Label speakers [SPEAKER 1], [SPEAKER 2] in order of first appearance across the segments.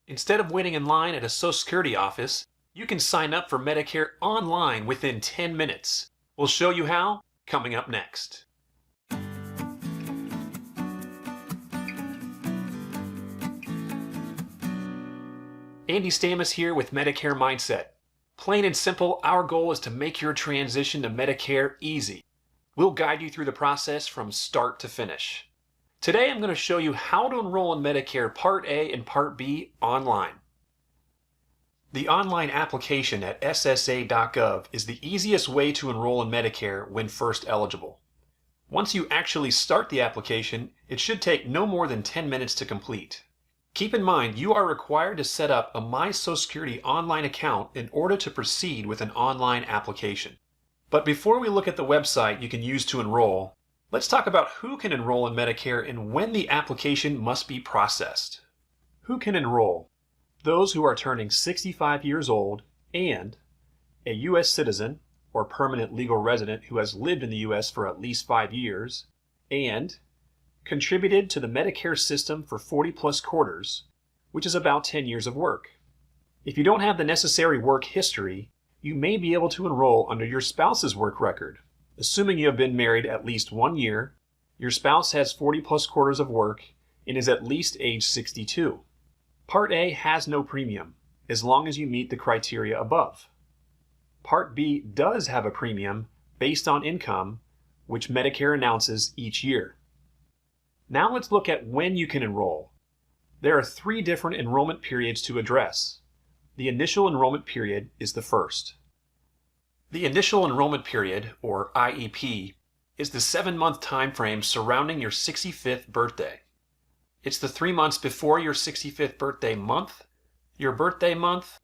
[SPEAKER 1] Instead of waiting in line at a Social Security office, you can sign up for Medicare online within 10 minutes. We'll show you how coming up next. Andy Stamus here with Medicare Mindset. Plain and simple, our goal is to make your transition to Medicare easy. We'll guide you through the process from start to finish. Today I'm going to show you how to enroll in Medicare Part A and Part B online. The online application at ssa.gov is the easiest way to enroll in Medicare when first eligible. Once you actually start the application, it should take no more than 10 minutes to complete. Keep in mind, you are required to set up a My Social Security online account in order to proceed with an online application. But before we look at the website you can use to enroll, let's talk about who can enroll in Medicare and when the application must be processed. Who can enroll? Those who are turning 65 years old and a U.S. citizen or permanent legal resident who has lived in the U.S. for at least 5 years and contributed to the Medicare system for 40+ quarters, which is about 10 years of work. If you don't have the necessary work history, you may be able to enroll under your spouse's work record. Assuming you have been married at least 1 year, your spouse has 40+ quarters of work and is at least age 62. Part A has no premium, as long as you meet the criteria above. Part B does have a premium based on income, which Medicare announces each year. Now let's look at when you can enroll. There are 3 different enrollment periods to address. The initial enrollment period is the first. The initial enrollment period, or IEP, is the 7-month time frame surrounding your 65th birthday. It's the 3 months before your 65th birthday month, your birthday month,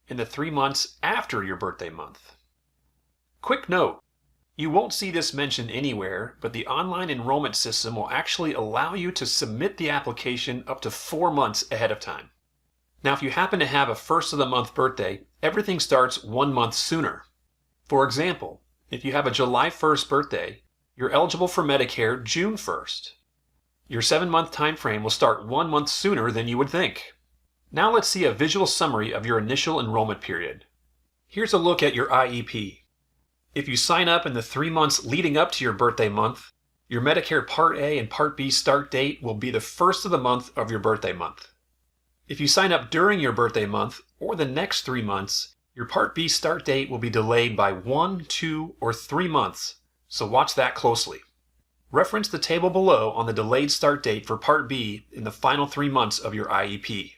[SPEAKER 1] and the 3 months after your birthday month. Quick note, you won't see this mentioned anywhere, but the online enrollment system will actually allow you to submit the application up to 4 months ahead of time. Now, if you happen to have a first of the month birthday, everything starts 1 month sooner. For example, if you have a July 1st birthday, you're eligible for Medicare June 1st. Your 7-month time frame will start 1 month sooner than you would think. Now let's see a visual summary of your initial enrollment period. Here's a look at your IEP. If you sign up in the 3 months leading up to your birthday month, your Medicare Part A and Part B start date will be the first of the month of your birthday month. If you sign up during your birthday month or the next 3 months, your Part B start date will be delayed by 1, 2, or 3 months, so watch that closely. Reference the table below on the delayed start date for Part B in the final 3 months of your IEP.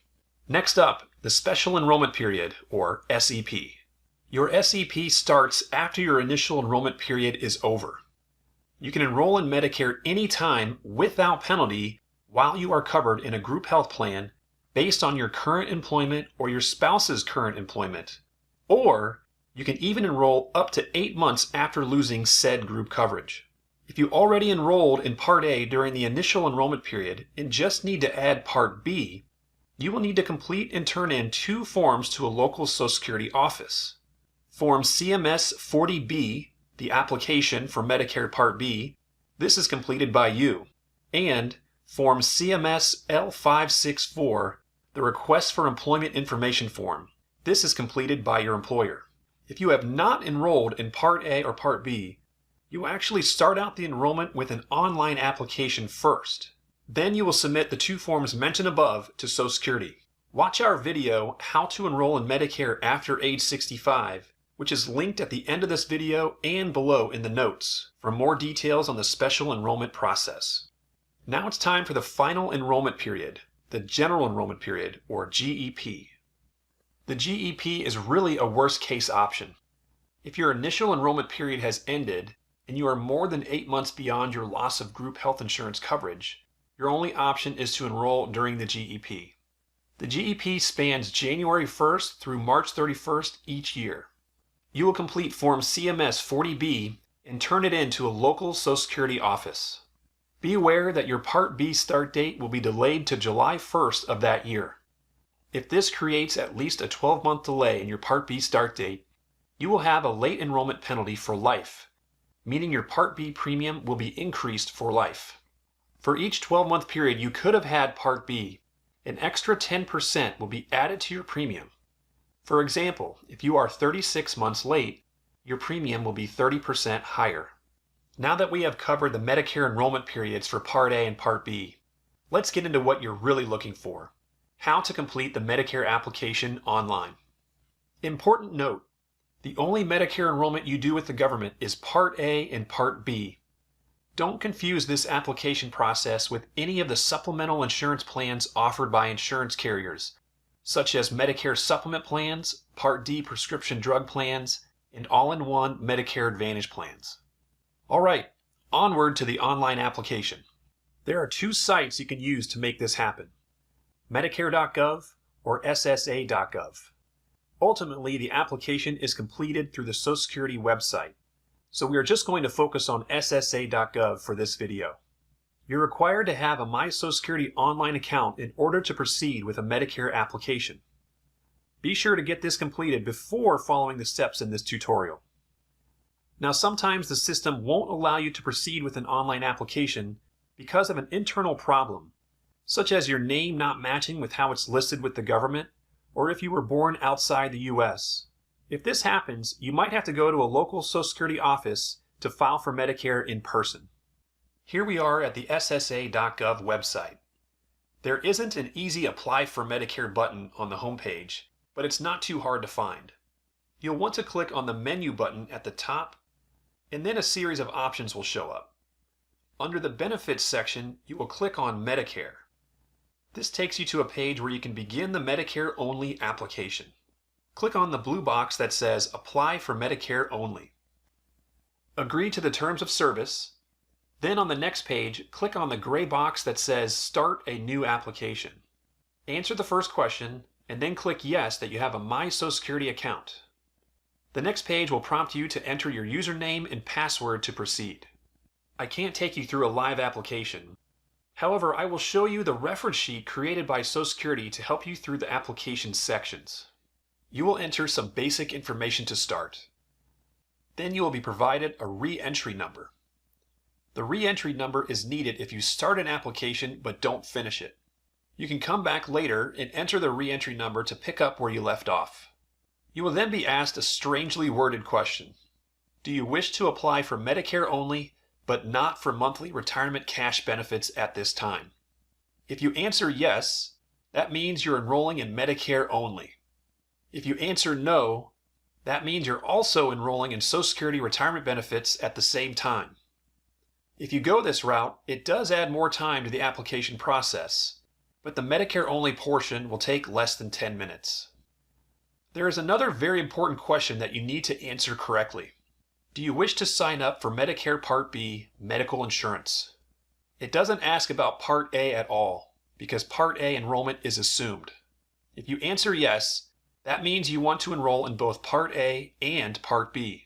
[SPEAKER 1] Next up, the Special Enrollment Period, or SEP. Your SEP starts after your initial enrollment period is over. You can enroll in Medicare anytime without penalty while you are covered in a group health plan based on your current employment or your spouse's current employment. Or you can even enroll up to 8 months after losing said group coverage. If you already enrolled in Part A during the initial enrollment period and just need to add Part B, you will need to complete and turn in 2 forms to a local Social Security office. Form CMS 40B, the application for Medicare Part B, this is completed by you, and Form CMS L564, the Request for Employment Information form. This is completed by your employer. If you have not enrolled in Part A or Part B, you actually start out the enrollment with an online application first. Then you will submit the 2 forms mentioned above to Social Security. Watch our video, How to Enroll in Medicare After Age 65, which is linked at the end of this video and below in the notes for more details on the special enrollment process. Now it's time for the final enrollment period, the General Enrollment Period, or GEP. The GEP is really a worst-case option. If your initial enrollment period has ended and you are more than 8 months beyond your loss of group health insurance coverage, your only option is to enroll during the GEP. The GEP spans January 1st through March 31st each year. You will complete Form CMS 40B and turn it in to a local Social Security office. Be aware that your Part B start date will be delayed to July 1st of that year. If this creates at least a 12-month delay in your Part B start date, you will have a late enrollment penalty for life, meaning your Part B premium will be increased for life. For each 12-month period you could have had Part B, an extra 10% will be added to your premium. For example, if you are 36 months late, your premium will be 30% higher. Now that we have covered the Medicare enrollment periods for Part A and Part B, let's get into what you're really looking for: how to complete the Medicare application online. Important note: the only Medicare enrollment you do with the government is Part A and Part B. Don't confuse this application process with any of the supplemental insurance plans offered by insurance carriers, such as Medicare supplement plans, Part D prescription drug plans, and all-in-one Medicare Advantage plans. All right, onward to the online application. There are two sites you can use to make this happen: Medicare.gov or SSA.gov. Ultimately, the application is completed through the Social Security website, so we are just going to focus on SSA.gov for this video. You're required to have a My Social Security online account in order to proceed with a Medicare application. Be sure to get this completed before following the steps in this tutorial. Now, sometimes the system won't allow you to proceed with an online application because of an internal problem, such as your name not matching with how it's listed with the government, or if you were born outside the US. If this happens, you might have to go to a local Social Security office to file for Medicare in person. Here we are at the SSA.gov website. There isn't an easy Apply for Medicare button on the homepage, but it's not too hard to find. You'll want to click on the menu button at the top, and then a series of options will show up. Under the Benefits section, you will click on Medicare. This takes you to a page where you can begin the Medicare Only application. Click on the blue box that says Apply for Medicare Only. Agree to the terms of service. Then on the next page, click on the gray box that says Start a new application. Answer the first question, and then click Yes that you have a My Social Security account. The next page will prompt you to enter your username and password to proceed. I can't take you through a live application. However, I will show you the reference sheet created by Social Security to help you through the application sections. You will enter some basic information to start. Then you will be provided a ReEntry number. The ReEntry number is needed if you start an application but don't finish it. You can come back later and enter the ReEntry number to pick up where you left off. You will then be asked a strangely worded question. Do you wish to apply for Medicare only, but not for monthly retirement cash benefits at this time? If you answer yes, that means you're enrolling in Medicare only. If you answer no, that means you're also enrolling in Social Security retirement benefits at the same time. If you go this route, it does add more time to the application process, but the Medicare only portion will take less than 10 minutes. There is another very important question that you need to answer correctly. Do you wish to sign up for Medicare Part B medical insurance? It doesn't ask about Part A at all, because Part A enrollment is assumed. If you answer yes, that means you want to enroll in both Part A and Part B.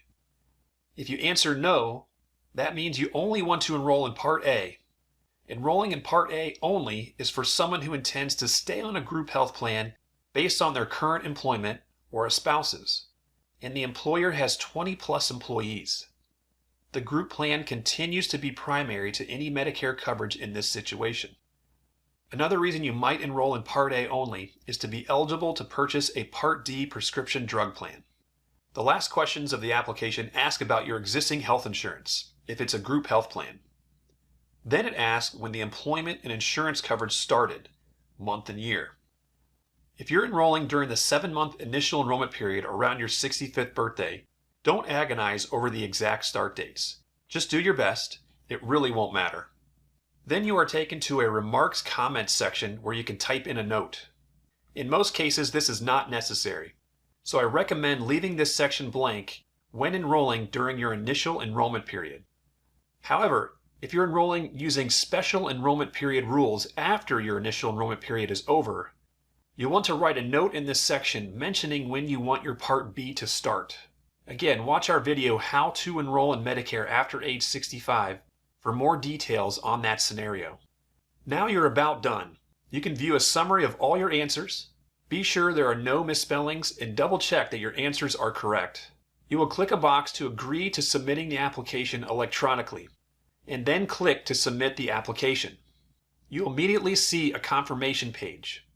[SPEAKER 1] If you answer no, that means you only want to enroll in Part A. Enrolling in Part A only is for someone who intends to stay on a group health plan based on their current employment or a spouse's, and the employer has 20+ employees. The group plan continues to be primary to any Medicare coverage in this situation. Another reason you might enroll in Part A only is to be eligible to purchase a Part D prescription drug plan. The last questions of the application ask about your existing health insurance, if it's a group health plan. Then it asks when the employment and insurance coverage started, month and year. If you're enrolling during the 7-month initial enrollment period around your 65th birthday, don't agonize over the exact start dates. Just do your best. It really won't matter. Then you are taken to a remarks comments section where you can type in a note. In most cases, this is not necessary, so I recommend leaving this section blank when enrolling during your initial enrollment period. However, if you're enrolling using special enrollment period rules after your initial enrollment period is over, you'll want to write a note in this section mentioning when you want your Part B to start. Again, watch our video How to Enroll in Medicare After Age 65 for more details on that scenario. Now you're about done. You can view a summary of all your answers. Be sure there are no misspellings and double check that your answers are correct. You will click a box to agree to submitting the application electronically, and then click to submit the application. You'll immediately see a confirmation page.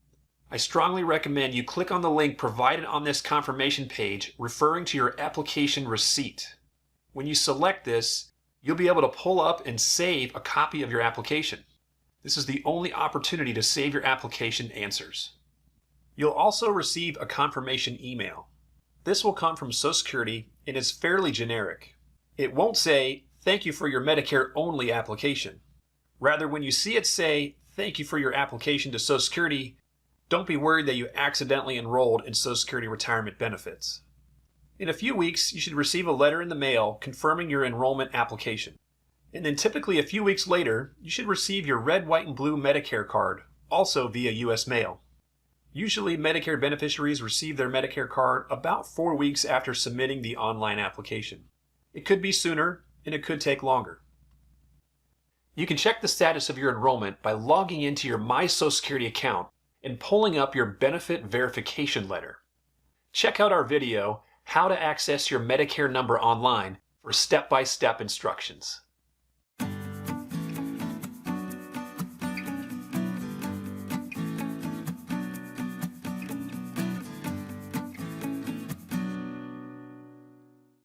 [SPEAKER 1] I strongly recommend you click on the link provided on this confirmation page referring to your application receipt. When you select this, you'll be able to pull up and save a copy of your application. This is the only opportunity to save your application answers. You'll also receive a confirmation email. This will come from Social Security and is fairly generic. It won't say, "Thank you for your Medicare Only application." Rather, when you see it say, "Thank you for your application to Social Security," don't be worried that you accidentally enrolled in Social Security retirement benefits. In a few weeks, you should receive a letter in the mail confirming your enrollment application. And then typically a few weeks later, you should receive your red, white, and blue Medicare card, also via U.S. mail. Usually, Medicare beneficiaries receive their Medicare card about 4 weeks after submitting the online application. It could be sooner, and it could take longer. You can check the status of your enrollment by logging into your My Social Security account and pulling up your benefit verification letter. Check out our video, How to Access Your Medicare Number Online, for step-by-step instructions.